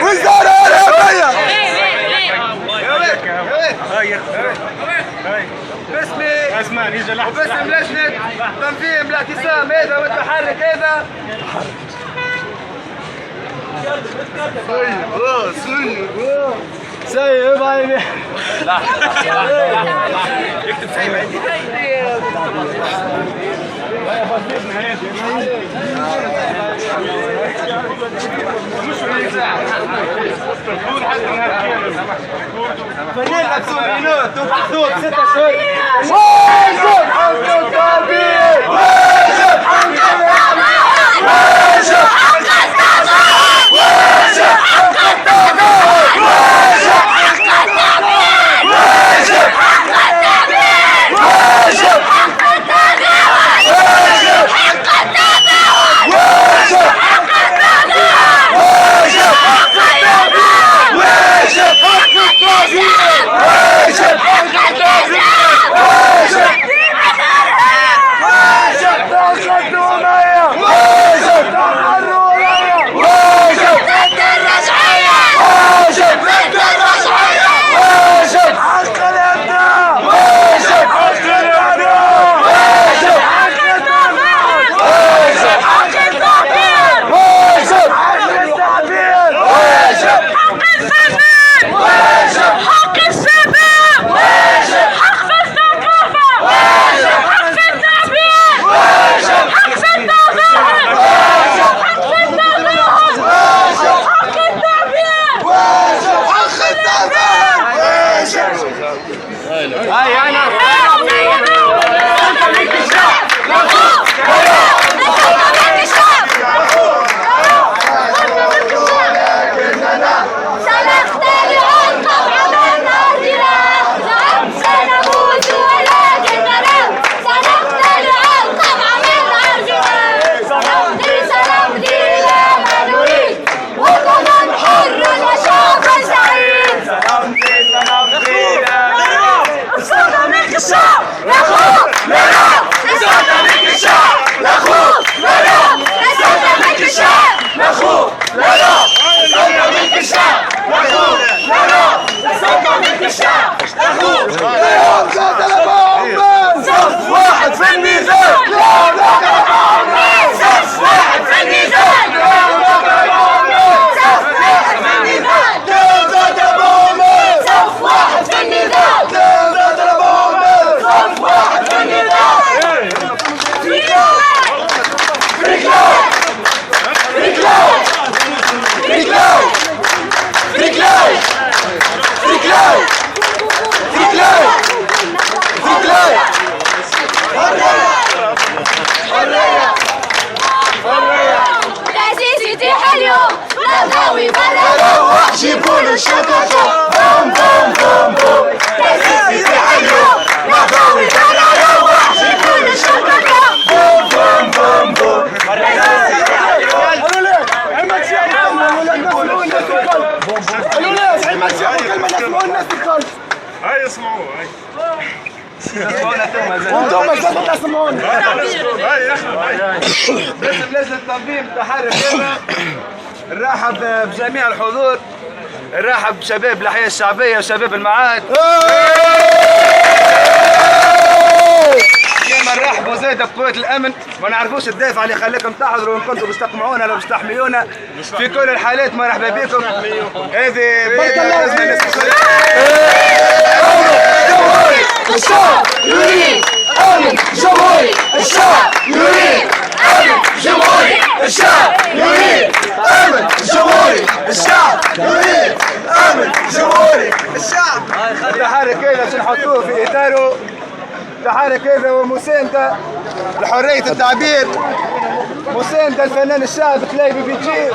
وزارة إرهابية. باسمي وباسم لجنة تنظيم الاعتصام هذا والتحرك هذا. سيب عيني. اكتب سيب عندي. فنان أكسون بينوت وحدود 6 شهور. واجب حق التعبير. واجب حق التعبير. واجب حق التعبير. واجب حق التعبير. واجب حق التعبير. واجب حق التعبير. واجب حق التعبير. واجب حق التعبير. واجب حق التعبير. واجب حق التعبير. واجب حق التعبير. واجب حق التعبير. واجب واجب تقدمية. واجب تحررية. واجب ضد الرجعية. واجب ضد الرجعية. واجب حق الإبداع. واجب حق الإبداع. واجب حق التعبير. واجب حق التعبير. واجب حق التعبير. واجب حق الشباب. واجب حق الشباب. واجب حق الثقافة. واجب حق التعبير. واجب حق التعبير. واجب حق التعبير. واجب حق التعبير. واجب حق التعبير. واجب هاي انا واحد في الميزان. صف واحد في الميزان. صف واحد في الميزان. صف واحد في الميزان. صف واحد في الميزان. تأسيس يتيح اليوم نغاوي برا روح جيبوا له الشطوطة. بوم بوم بوم بوم. تأسيس يتيح اليوم نغاوي برا روح جيبوا له الشطوطة. بوم بوم بوم بوم. هاي اسمعوه هاي. وانتم مش تسمعون. هاي باسم لجنة تنظيم التحرك هذا نرحب بجميع الحضور. نرحب بشباب الأحياء الشعبية وشباب المعاد. كما نرحبوا زيد بقوات الأمن. ما نعرفوش الدافع اللي خلاكم تحضروا وإن كنتوا باش تقمعونا لو باش تحميونا. في كل الحالات مرحبا بكم. هذه الشعب يريد أمن جمهوري. الشعب يريد أمن جمهوري. الشعب يريد أمن جمهوري. الشعب يريد أمن جمهوري. الشعب. التحرك هذا سنحطوه في إطاره. التحرك هذا هو مساندة لحرية التعبير. مساندة الفنان الشعبي كليبي بيجيز.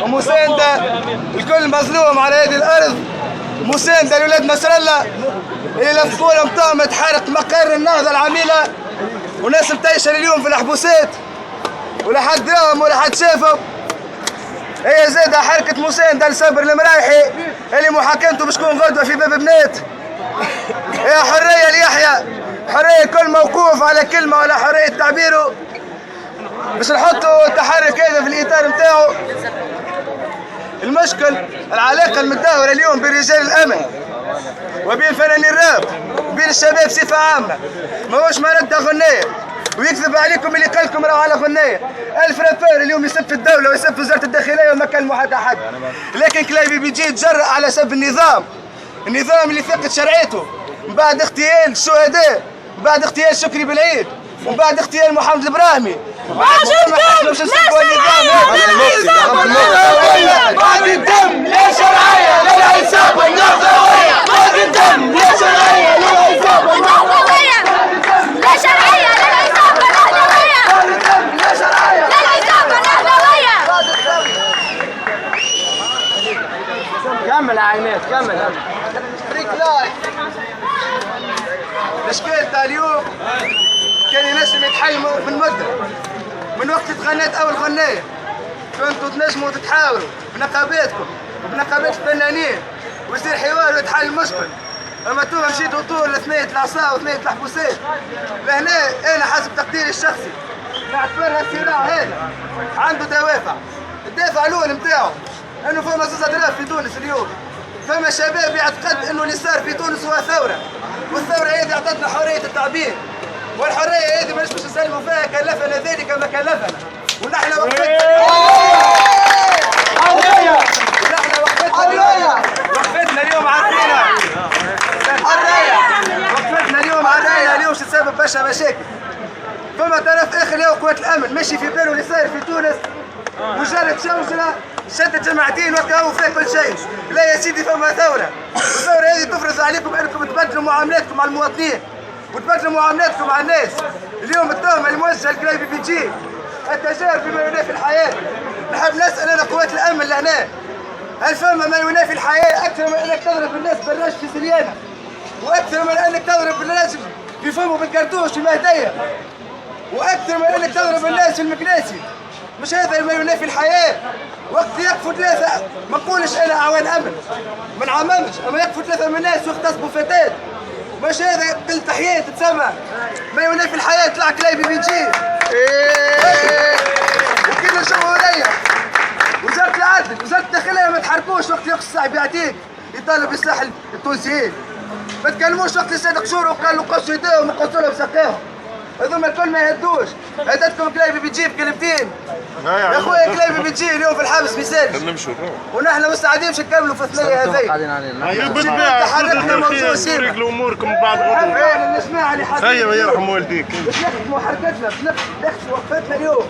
ومساندة الكل مظلوم على هذه الارض. مساندة لولاد نصر الله اللي لفوا لهم طامة حرق مقر النهضة العميلة وناس متيشة اليوم في الحبوسات ولا حد راهم ولا حد شافهم. هي زادة حركة مساندة لصابر المرايحي اللي محاكمته باش تكون غدوة في باب بنات. هي حرية ليحيى، حرية كل موقوف على كلمة ولا حرية تعبيره. باش نحطوا التحرك هذا في الاطار نتاعو. المشكل العلاقه المتداوله اليوم بين رجال الامن وبين فنانين الراب وبين الشباب بصفه عامه ماهوش مرد غنيه، ويكذب عليكم اللي قال لكم راهو على غنيه. الف رابور اليوم يسب في الدوله ويسب في وزاره الداخليه وما كلموا حتى حد، لكن كلايبي بيجي يتجرأ على سب النظام اللي فقد شرعيته من بعد اغتيال الشهداء، من بعد اغتيال شكري بالعيد، ومن بعد اغتيال محمد البراهمي. بعد الدم لا شرعيه لا عصابه النهضويه، بعد الدم لا شرعيه لا عصابه النهضويه، لا شرعيه لا عصابه النهضويه، بعد الدم لا شرعيه لا عصابه النهضويه. كمل يا عينات كمل. فريق لايف الاشكال تاع اليوم كان ينجم يتحل من مده، من وقت تغنيت اول غنيه كنتوا تنجموا تتحاوروا بنقاباتكم وبنقابات الفنانين ويصير حوار ويتحل المشكل. اما انتوما مشيتوا طول ثنية العصا وثنية الحبوسات. لهنا انا حسب تقديري الشخصي نعتبر الصراع هذا عنده دوافع. الدافع الاول نتاعو انه فما زوز اضراب في تونس اليوم، فما شباب يعتقد انه اللي صار في تونس هو ثوره، والثوره هذه اعطتنا حريه التعبير، والحريه هذه ماناش باش نسلموا فيها كلفنا ذلك ما كلفنا. ونحن وقفتنا اليوم عارفينها. وقفتنا اليوم عارفينها اليوم شو تسبب برشا مشاكل. فما طرف اخر اليوم قوات الامن ماشي في باله اللي صاير في تونس، مجرد شوشره شدت جماعتين وكاو فيها كل شيء. لا يا سيدي فما ثوره، والثوره هذه تفرض عليكم انكم تبدلوا معاملاتكم مع المواطنين وتبدلوا معاملاتكم مع الناس. اليوم التهمه الموجهه لكلايبي بيجي التجارب بما ينافي الحياه. نحب نسال انا قوات الامن لهنا، هل فما ما ينافي الحياه اكثر من انك تضرب الناس بالراج في سريانه، واكثر من انك تضرب الناس في فمه بالكرتوش في مهديه، واكثر من انك تضرب الناس في المكناسي؟ مش هذا ما ينافي الحياه؟ وقت يقفوا ثلاثه ما نقولش انا اعوان امن ما نعممش، اما يقفوا ثلاثه من الناس ويغتصبوا فتاه، مش هذا بالتحية تتسمى ما ينافي الحياة؟ طلع كلايبي بيجي وكذا الجمهورية وزارة العدل وزارة الداخلية ما تحركوش وقت يقص الصاحب يعطيك يطالب بإصلاح التونسيين. ما تكلموش وقت يصيدوا قشور وقال له قصوا يديهم وقصوا لهم سقاهم، هذوما الكل ما يهدوش. هدتكم كلايبي بيجي بكلمتين يا خويا. كلايبي بيجي اليوم في الحبس مثال، نمشوا ونحن مستعدين باش نكملوا في الثنية هذي. بالطبيعة نوريكلوا اموركم بعد غدوة. ايه نسمع اللي حاجة هيا يرحم والديك. باش نخدموا حركتنا باش نخدموا وقفتنا اليوم.